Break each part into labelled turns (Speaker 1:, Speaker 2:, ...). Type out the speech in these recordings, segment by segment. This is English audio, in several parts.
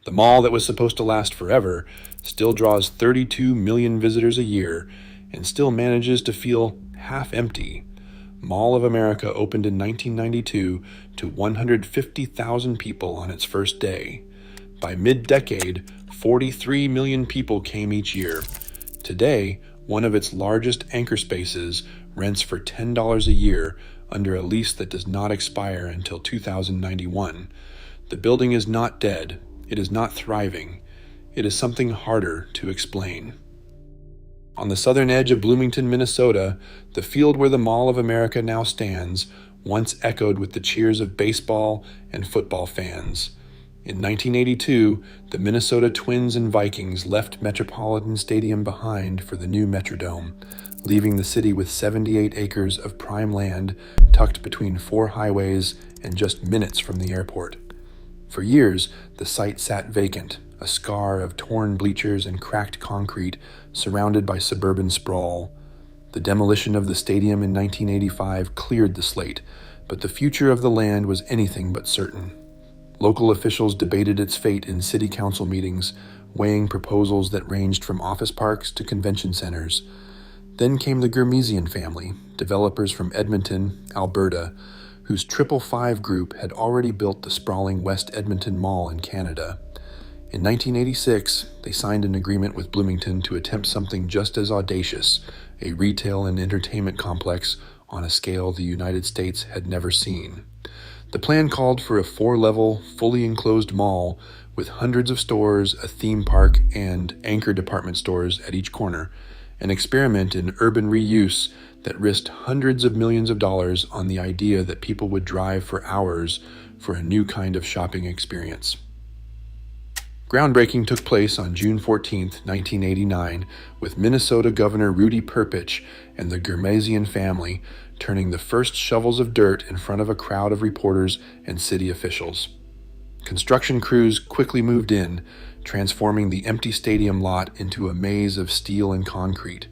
Speaker 1: The mall that was supposed to last forever still draws 32 million visitors a year and still manages to feel half empty. Mall of America opened in 1992 to 150,000 people on its first day. By mid-decade, 43 million people came each year. Today, one of its largest anchor spaces rents for $10 a year under a lease that does not expire until 2091. The building is not dead. It is not thriving. It is something harder to explain. On the southern edge of Bloomingdale, Minnesota, the field where the Mall of America now stands once echoed with the cheers of baseball and football fans. In 1982, the Minnesota Twins and Vikings left Metropolitan Stadium behind for the new Metrodome, leaving the city with 78 acres of prime land tucked between 4 highways and just minutes from the airport. For years, the site sat vacant, a scar of torn bleachers and cracked concrete surrounded by suburban sprawl. The demolition of the stadium in 1985 cleared the slate, but the future of the land was anything but certain. Local officials debated its fate in city council meetings, weighing proposals that ranged from office parks to convention centers. Then came the Graceland family, developers from Edmonton, Alberta, whose 555 group had already built the sprawling West Edmonton Mall in Canada. In 1986, they signed an agreement with Bloomingdale to attempt something just as audacious, a retail and entertainment complex on a scale the United States had never seen. The plan called for a 4-level, fully enclosed mall with hundreds of stores, a theme park, and anchor department stores at each corner, an experiment in urban reuse that risked hundreds of millions of dollars on the idea that people would drive for hours for a new kind of shopping experience. Groundbreaking took place on June 14, 1989, with Minnesota Governor Rudy Perpich and the Graceland family turning the first shovels of dirt in front of a crowd of reporters and city officials. Construction crews quickly moved in, transforming the empty stadium lot into a maze of steel and concrete.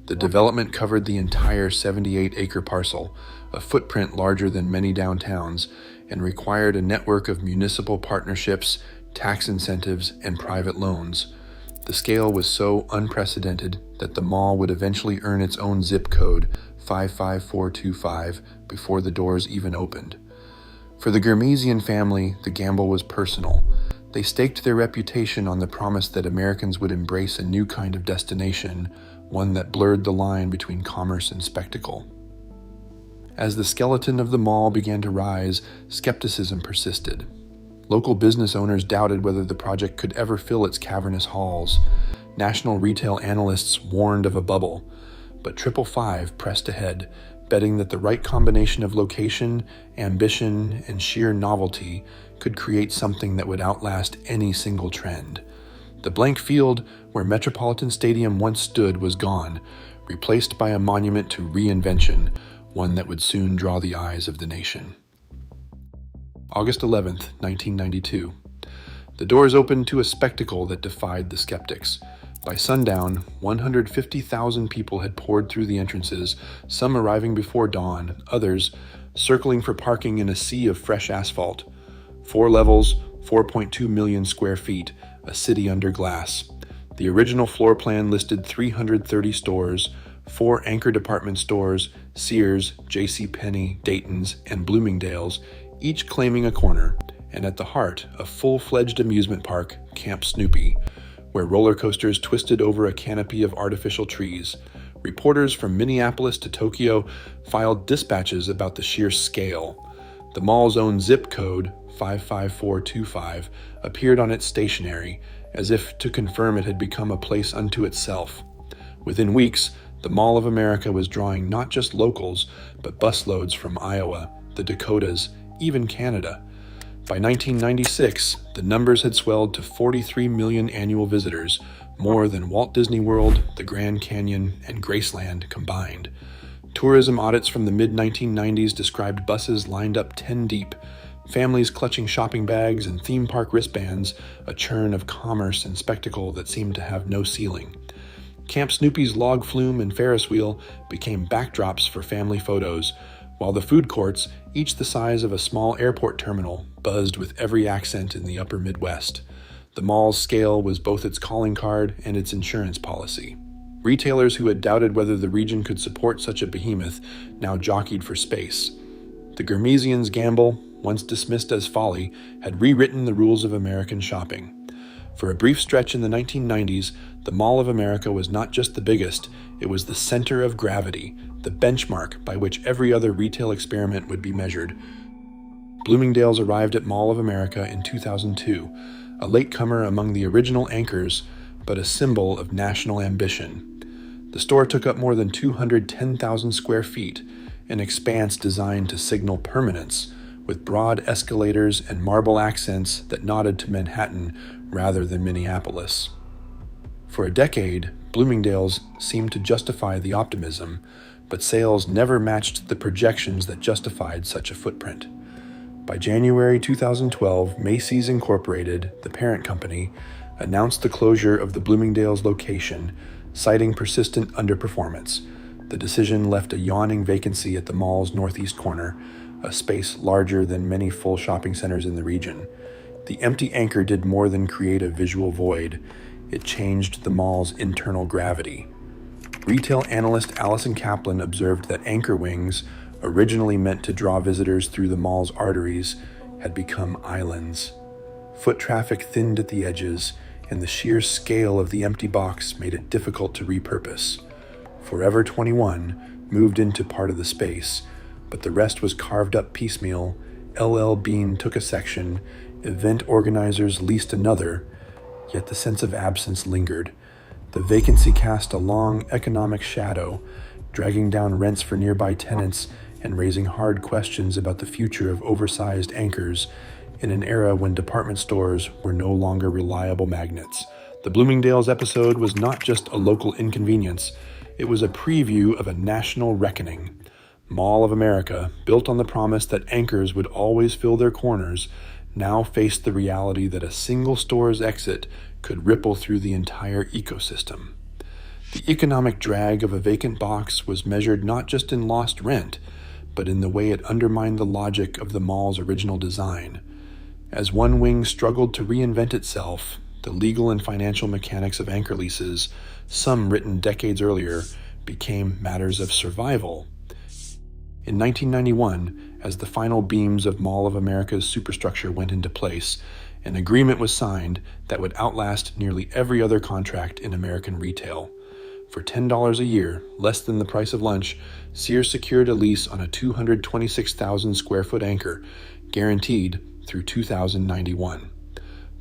Speaker 1: The development covered the entire 78-acre parcel, a footprint larger than many downtowns, and required a network of municipal partnerships, tax incentives, and private loans. The scale was so unprecedented that the mall would eventually earn its own zip code, 55425, before the doors even opened. For the Graceland family, the gamble was personal. They staked their reputation on the promise that Americans would embrace a new kind of destination, one that blurred the line between commerce and spectacle. As the skeleton of the mall began to rise, skepticism persisted. Local business owners doubted whether the project could ever fill its cavernous halls. National retail analysts warned of a bubble, but 555 pressed ahead, betting that the right combination of location, ambition, and sheer novelty could create something that would outlast any single trend. The blank field where Metropolitan Stadium once stood was gone, replaced by a monument to reinvention, one that would soon draw the eyes of the nation. August 11, 1992. The doors opened to a spectacle that defied the skeptics. By sundown, 150,000 people had poured through the entrances, some arriving before dawn, others circling for parking in a sea of fresh asphalt. 4 levels, 4.2 million square feet, a city under glass. The original floor plan listed 330 stores, 4 anchor department stores, Sears, JCPenney, Dayton's, and Bloomingdale's, each claiming a corner, and at the heart, a full-fledged amusement park, Camp Snoopy, where roller coasters twisted over a canopy of artificial trees. Reporters from Minneapolis to Tokyo filed dispatches about the sheer scale. The mall's own zip code, 55425, appeared on its stationery, as if to confirm it had become a place unto itself. Within weeks, the Mall of America was drawing not just locals, but busloads from Iowa, the Dakotas, even Canada. By 1996, the numbers had swelled to 43 million annual visitors, more than Walt Disney World, the Grand Canyon, and Graceland combined. Tourism audits from the mid-1990s described buses lined up 10 deep, families clutching shopping bags and theme park wristbands, a churn of commerce and spectacle that seemed to have no ceiling. Camp Snoopy's log flume and Ferris wheel became backdrops for family photos, while the food courts, each the size of a small airport terminal, buzzed with every accent in the upper Midwest. The mall's scale was both its calling card and its insurance policy. Retailers who had doubted whether the region could support such a behemoth now jockeyed for space. The Graceland's gamble, once dismissed as folly, had rewritten the rules of American shopping. For a brief stretch in the 1990s, the Mall of America was not just the biggest, it was the center of gravity, the benchmark by which every other retail experiment would be measured. Bloomingdale's arrived at Mall of America in 2002, a latecomer among the original anchors, but a symbol of national ambition. The store took up more than 210,000 square feet, an expanse designed to signal permanence, with broad escalators and marble accents that nodded to Manhattan rather than Minneapolis. For a decade, Bloomingdale's seemed to justify the optimism, but sales never matched the projections that justified such a footprint. By January 2012, Macy's Incorporated, the parent company, announced the closure of the Bloomingdale's location, citing persistent underperformance. The decision left a yawning vacancy at the mall's northeast corner, a space larger than many full shopping centers in the region. The empty anchor did more than create a visual void. It changed the mall's internal gravity. Retail analyst Allison Kaplan observed that anchor wings, originally meant to draw visitors through the mall's arteries, had become islands. Foot traffic thinned at the edges, and the sheer scale of the empty box made it difficult to repurpose. Forever 21 moved into part of the space, but the rest was carved up piecemeal. LL Bean took a section, event organizers leased another, yet the sense of absence lingered. The vacancy cast a long economic shadow, dragging down rents for nearby tenants and raising hard questions about the future of oversized anchors in an era when department stores were no longer reliable magnets. The Bloomingdale's episode was not just a local inconvenience, it was a preview of a national reckoning. Mall of America, built on the promise that anchors would always fill their corners, now faced the reality that a single store's exit could ripple through the entire ecosystem. The economic drag of a vacant box was measured not just in lost rent, but in the way it undermined the logic of the mall's original design. As one wing struggled to reinvent itself, the legal and financial mechanics of anchor leases, some written decades earlier, became matters of survival. In 1991, as the final beams of Mall of America's superstructure went into place, an agreement was signed that would outlast nearly every other contract in American retail. For $10 a year, less than the price of lunch, Sears secured a lease on a 226,000 square foot anchor, guaranteed through 2091.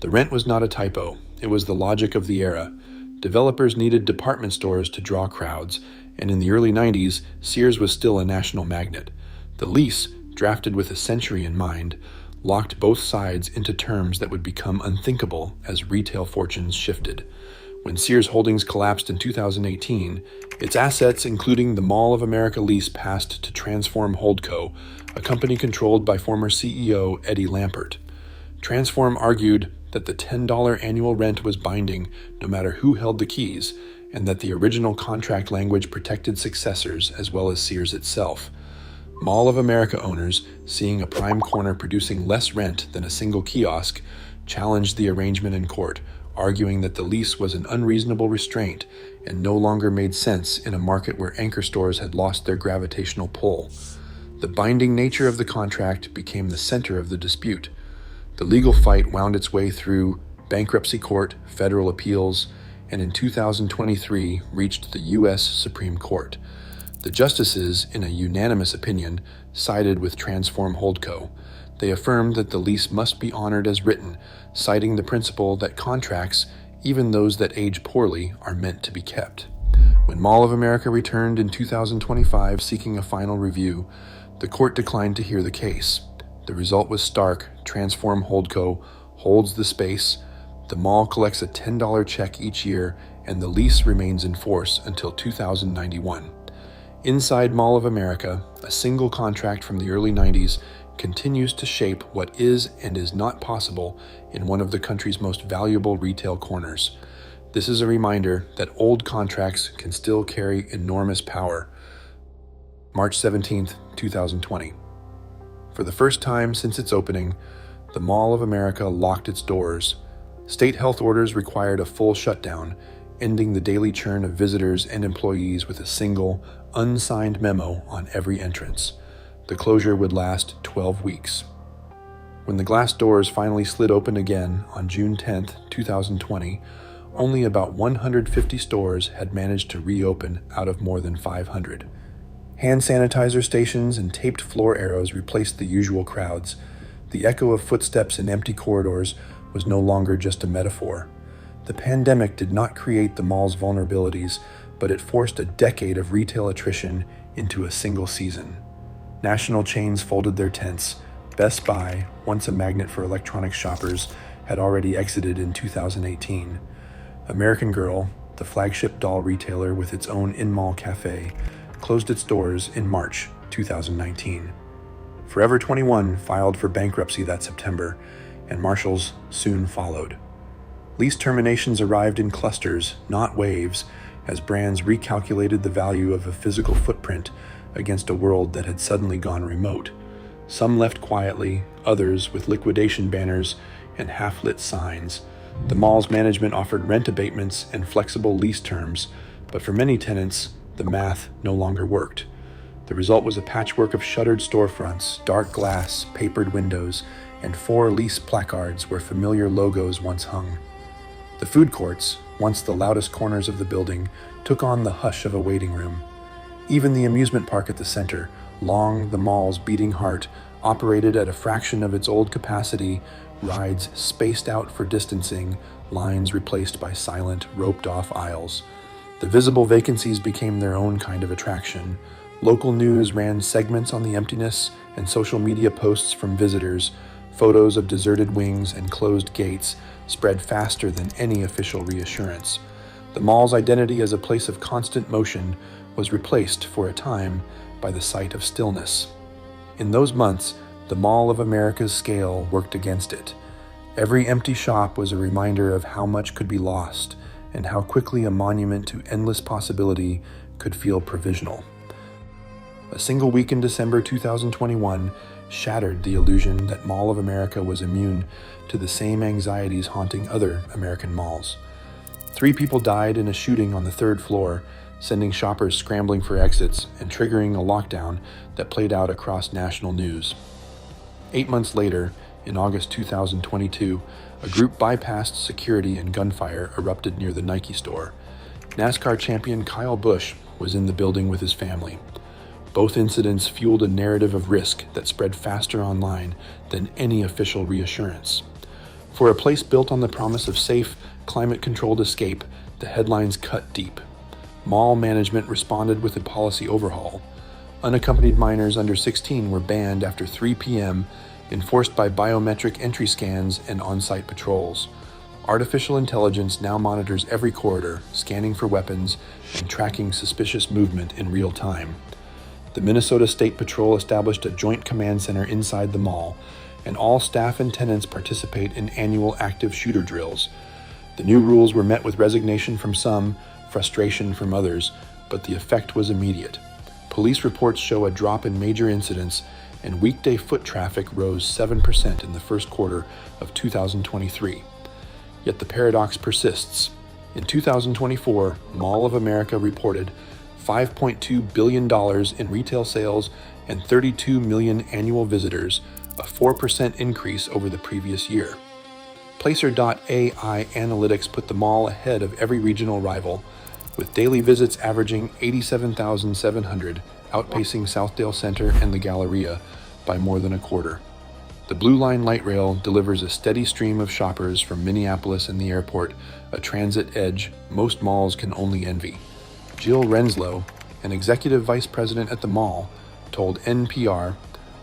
Speaker 1: The rent was not a typo, it was the logic of the era. Developers needed department stores to draw crowds, and in the early 90s, Sears was still a national magnet. The lease, drafted with a century in mind, locked both sides into terms that would become unthinkable as retail fortunes shifted. When Sears Holdings collapsed in 2018, its assets, including the Mall of America lease, passed to Transform Holdco, a company controlled by former CEO Eddie Lampert. Transform argued that the $10 annual rent was binding no matter who held the keys, and that the original contract language protected successors as well as Sears itself. Mall of America owners, seeing a prime corner producing less rent than a single kiosk, challenged the arrangement in court, arguing that the lease was an unreasonable restraint and no longer made sense in a market where anchor stores had lost their gravitational pull. The binding nature of the contract became the center of the dispute. The legal fight wound its way through bankruptcy court, federal appeals, and in 2023 reached the U.S. Supreme Court. The justices, in a unanimous opinion, sided with Transform Holdco. They affirmed that the lease must be honored as written, citing the principle that contracts, even those that age poorly, are meant to be kept. When Mall of America returned in 2025 seeking a final review, the court declined to hear the case. The result was stark. Transform Holdco holds the space, the mall collects a $10 check each year, and the lease remains in force until 2091. Inside Mall of America, a single contract from the early 90s continues to shape what is and is not possible in one of the country's most valuable retail corners. This is a reminder that old contracts can still carry enormous power. March 17, 2020. For the first time since its opening, the Mall of America locked its doors. State health orders required a full shutdown, ending the daily churn of visitors and employees with a single, unsigned memo on every entrance. The closure would last 12 weeks. When the glass doors finally slid open again on June 10, 2020, only about 150 stores had managed to reopen out of more than 500. Hand sanitizer stations and taped floor arrows replaced the usual crowds. The echo of footsteps in empty corridors was no longer just a metaphor. The pandemic did not create the mall's vulnerabilities, but it forced a decade of retail attrition into a single season. National chains folded their tents. Best Buy, once a magnet for electronic shoppers, had already exited in 2018. American Girl, the flagship doll retailer with its own in-mall cafe, closed its doors in March 2019. Forever 21 filed for bankruptcy that September, and Marshalls soon followed. Lease terminations arrived in clusters, not waves, as brands recalculated the value of a physical footprint against a world that had suddenly gone remote. Some left quietly, others with liquidation banners and half-lit signs. The mall's management offered rent abatements and flexible lease terms, but for many tenants, the math no longer worked. The result was a patchwork of shuttered storefronts, dark glass, papered windows, and 4 lease placards where familiar logos once hung. The food courts, once the loudest corners of the building, took on the hush of a waiting room. Even the amusement park at the center, long the mall's beating heart, operated at a fraction of its old capacity, rides spaced out for distancing, lines replaced by silent, roped-off aisles. The visible vacancies became their own kind of attraction. Local news ran segments on the emptiness, and social media posts from visitors, photos of deserted wings and closed gates, spread faster than any official reassurance. The mall's identity as a place of constant motion was replaced, for a time, by the sight of stillness. In those months, the Mall of America's scale worked against it. Every empty shop was a reminder of how much could be lost, and how quickly a monument to endless possibility could feel provisional. A single week in December 2021 shattered the illusion that Mall of America was immune to the same anxieties haunting other American malls. 3 people died in a shooting on the 3rd floor, sending shoppers scrambling for exits and triggering a lockdown that played out across national news. 8 months later, in August 2022, a group bypassed security and gunfire erupted near the Nike store. NASCAR champion Kyle Busch was in the building with his family. Both incidents fueled a narrative of risk that spread faster online than any official reassurance. For a place built on the promise of safe, climate-controlled escape, the headlines cut deep. Mall management responded with a policy overhaul. Unaccompanied minors under 16 were banned after 3 p.m., enforced by biometric entry scans and on-site patrols. Artificial intelligence now monitors every corridor, scanning for weapons and tracking suspicious movement in real time. The Minnesota State Patrol established a joint command center inside the mall, and all staff and tenants participate in annual active shooter drills. The new rules were met with resignation from some, frustration from others, but the effect was immediate. Police reports show a drop in major incidents, and weekday foot traffic rose 7% in the first quarter of 2023. Yet the paradox persists. In 2024, Mall of America reported $5.2 billion in retail sales and 32 million annual visitors, a 4% increase over the previous year. Placer.ai analytics put the mall ahead of every regional rival, with daily visits averaging 87,700, outpacing Southdale Center and the Galleria by more than a quarter. The Blue Line light rail delivers a steady stream of shoppers from Minneapolis and the airport, a transit edge most malls can only envy. Jill Renslow, an executive vice president at the mall, told NPR,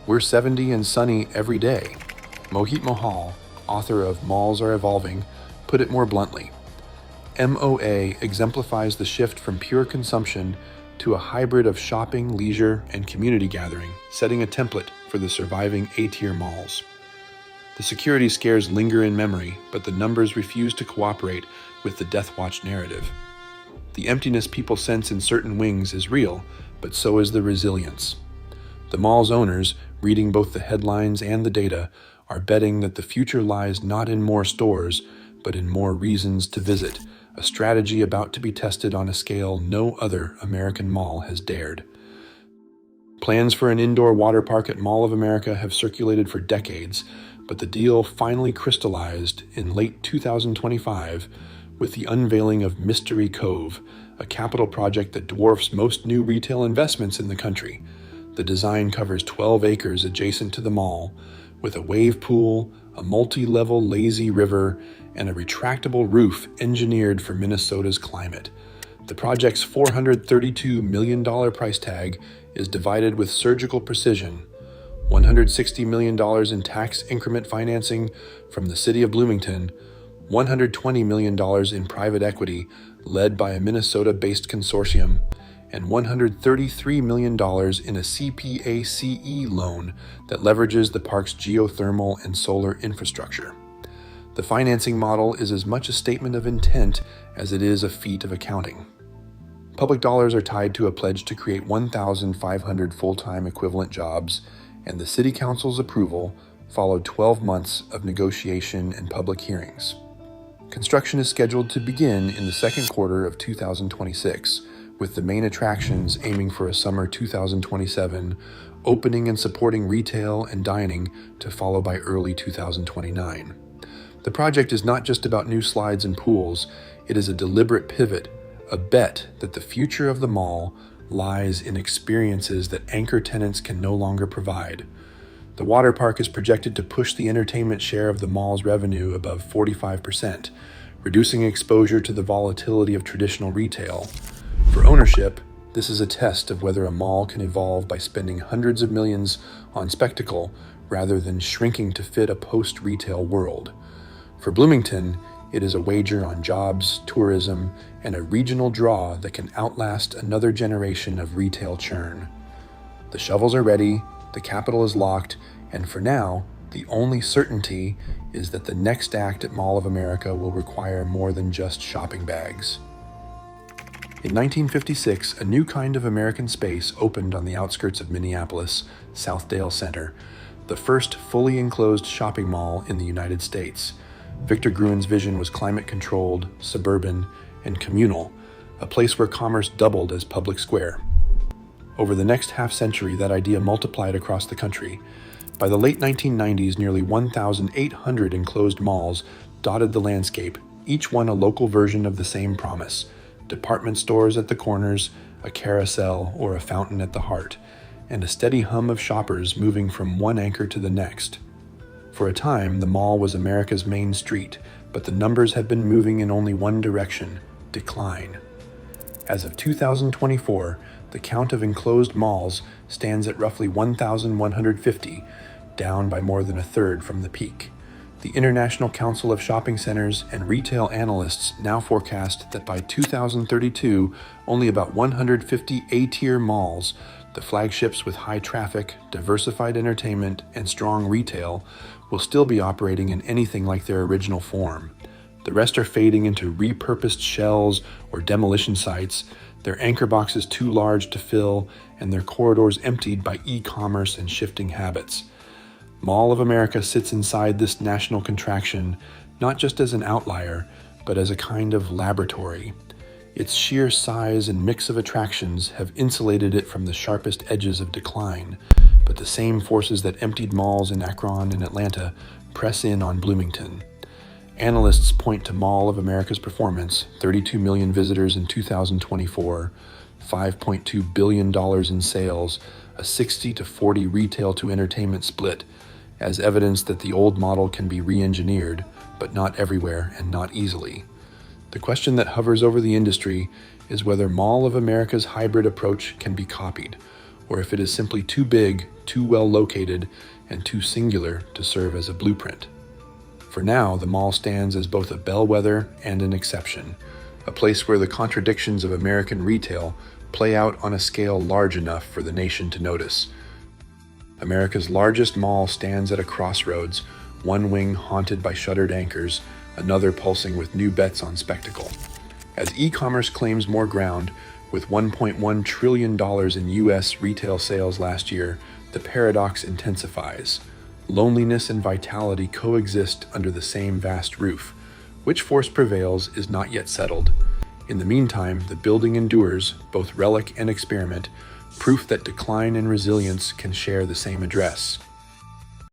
Speaker 1: "We're 70 and sunny every day." Mohit Mohal, author of Malls Are Evolving, put it more bluntly. MOA exemplifies the shift from pure consumption to a hybrid of shopping, leisure, and community gathering, setting a template for the surviving A-tier malls. The security scares linger in memory, but the numbers refuse to cooperate with the Death Watch narrative. The emptiness people sense in certain wings is real, but so is the resilience. The mall's owners, reading both the headlines and the data, are betting that the future lies not in more stores, but in more reasons to visit, a strategy about to be tested on a scale no other American mall has dared. Plans for an indoor water park at Mall of America have circulated for decades, but the deal finally crystallized in late 2025 with the unveiling of Mystery Cove, a capital project that dwarfs most new retail investments in the country. The design covers 12 acres adjacent to the mall, with a wave pool, a multi-level lazy river, and a retractable roof engineered for Minnesota's climate. The project's $432 million price tag is divided with surgical precision. $160 million in tax increment financing from the city of Bloomingdale, $120 million in private equity led by a Minnesota-based consortium, and $133 million in a CPACE loan that leverages the park's geothermal and solar infrastructure. The financing model is as much a statement of intent as it is a feat of accounting. Public dollars are tied to a pledge to create 1,500 full-time equivalent jobs, and the City Council's approval followed 12 months of negotiation and public hearings. Construction is scheduled to begin in the second quarter of 2026, with the main attractions aiming for a summer 2027, opening and supporting retail and dining to follow by early 2029. The project is not just about new slides and pools, it is a deliberate pivot, a bet that the future of the mall lies in experiences that anchor tenants can no longer provide. The water park is projected to push the entertainment share of the mall's revenue above 45%, reducing exposure to the volatility of traditional retail. For ownership, this is a test of whether a mall can evolve by spending hundreds of millions on spectacle rather than shrinking to fit a post-retail world. For Bloomingdale, it is a wager on jobs, tourism, and a regional draw that can outlast another generation of retail churn. The shovels are ready, the capital is locked, and for now, the only certainty is that the next act at Mall of America will require more than just shopping bags. In 1956, a new kind of American space opened on the outskirts of Minneapolis, Southdale Center, the first fully enclosed shopping mall in the United States. Victor Gruen's vision was climate-controlled, suburban, and communal, a place where commerce doubled as public square. Over the next half-century, that idea multiplied across the country. By the late 1990s, nearly 1,800 enclosed malls dotted the landscape, each one a local version of the same promise: department stores at the corners, a carousel, or a fountain at the heart, and a steady hum of shoppers moving from one anchor to the next. For a time, the mall was America's main street, but the numbers have been moving in only one direction: decline. As of 2024, the count of enclosed malls stands at roughly 1,150, down by more than a third from the peak. The International Council of Shopping Centers and retail analysts now forecast that by 2032, only about 150 A-tier malls, the flagships with high traffic, diversified entertainment, and strong retail, will still be operating in anything like their original form. The rest are fading into repurposed shells or demolition sites, their anchor boxes too large to fill, and their corridors emptied by e-commerce and shifting habits. Mall of America sits inside this national contraction, not just as an outlier, but as a kind of laboratory. Its sheer size and mix of attractions have insulated it from the sharpest edges of decline, but the same forces that emptied malls in Akron and Atlanta press in on Bloomingdale. Analysts point to Mall of America's performance: 32 million visitors in 2024, $5.2 billion in sales, a 60-40 retail to entertainment split, as evidence that the old model can be re-engineered, but not everywhere and not easily. The question that hovers over the industry is whether Mall of America's hybrid approach can be copied, or if it is simply too big, too well located, and too singular to serve as a blueprint. For now, the mall stands as both a bellwether and an exception, a place where the contradictions of American retail play out on a scale large enough for the nation to notice. America's largest mall stands at a crossroads, one wing haunted by shuttered anchors, another pulsing with new bets on spectacle. As e-commerce claims more ground, with $1.1 trillion in U.S. retail sales last year, the paradox intensifies. Loneliness and vitality coexist under the same vast roof. Which force prevails is not yet settled. In the meantime, the building endures, both relic and experiment, proof that decline and resilience can share the same address.